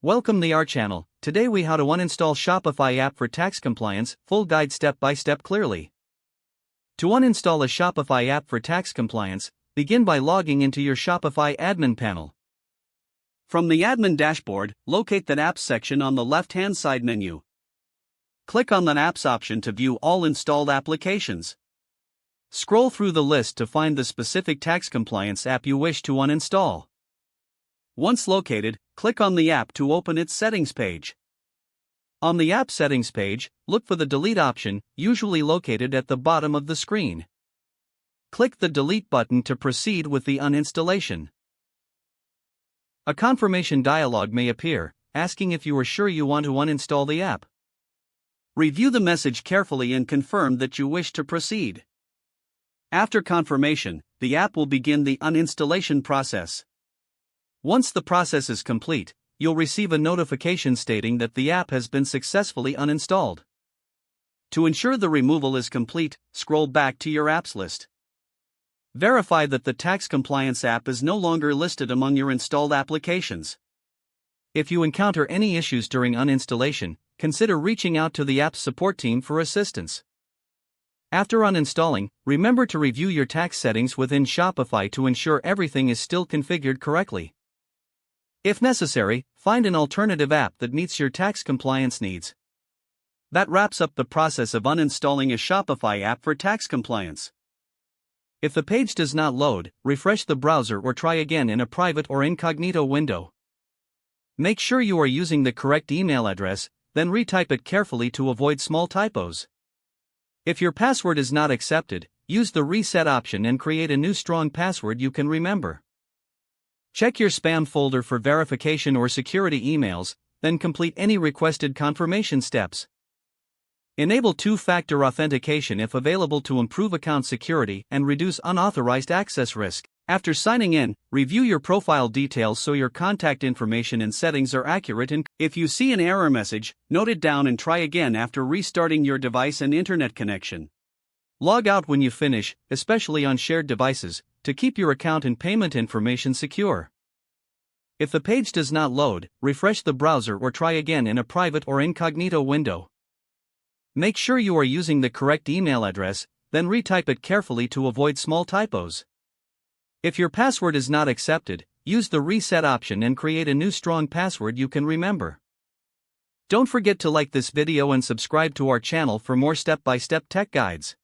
Welcome to our channel. Today we how to uninstall Shopify app for tax compliance, full guide step by step clearly. To uninstall a Shopify app for tax compliance, begin by logging into your Shopify admin panel. From the admin dashboard, locate that apps section on the left-hand side menu. Click on that apps option to view all installed applications. Scroll through the list to find the specific tax compliance app you wish to uninstall. Once located, click on the app to open its settings page. On the app settings page, look for the delete option, usually located at the bottom of the screen. Click the delete button to proceed with the uninstallation. A confirmation dialog may appear, asking if you are sure you want to uninstall the app. Review the message carefully and confirm that you wish to proceed. After confirmation, the app will begin the uninstallation process. Once the process is complete, you'll receive a notification stating that the app has been successfully uninstalled. To ensure the removal is complete, scroll back to your apps list. Verify that the tax compliance app is no longer listed among your installed applications. If you encounter any issues during uninstallation, consider reaching out to the app's support team for assistance. After uninstalling, remember to review your tax settings within Shopify to ensure everything is still configured correctly. If necessary, find an alternative app that meets your tax compliance needs. That wraps up the process of uninstalling a Shopify app for tax compliance. If the page does not load, refresh the browser or try again in a private or incognito window. Make sure you are using the correct email address, then retype it carefully to avoid small typos. If your password is not accepted, use the reset option and create a new strong password you can remember. Check your spam folder for verification or security emails, then complete any requested confirmation steps. Enable two-factor authentication if available to improve account security and reduce unauthorized access risk. After signing in, review your profile details so your contact information and settings are accurate, and if you see an error message, note it down and try again after restarting your device and internet connection. Log out when you finish, especially on shared devices, to keep your account and payment information secure. If the page does not load, refresh the browser or try again in a private or incognito window. Make sure you are using the correct email address, then retype it carefully to avoid small typos. If your password is not accepted, use the reset option and create a new strong password you can remember. Don't forget to like this video and subscribe to our channel for more step-by-step tech guides.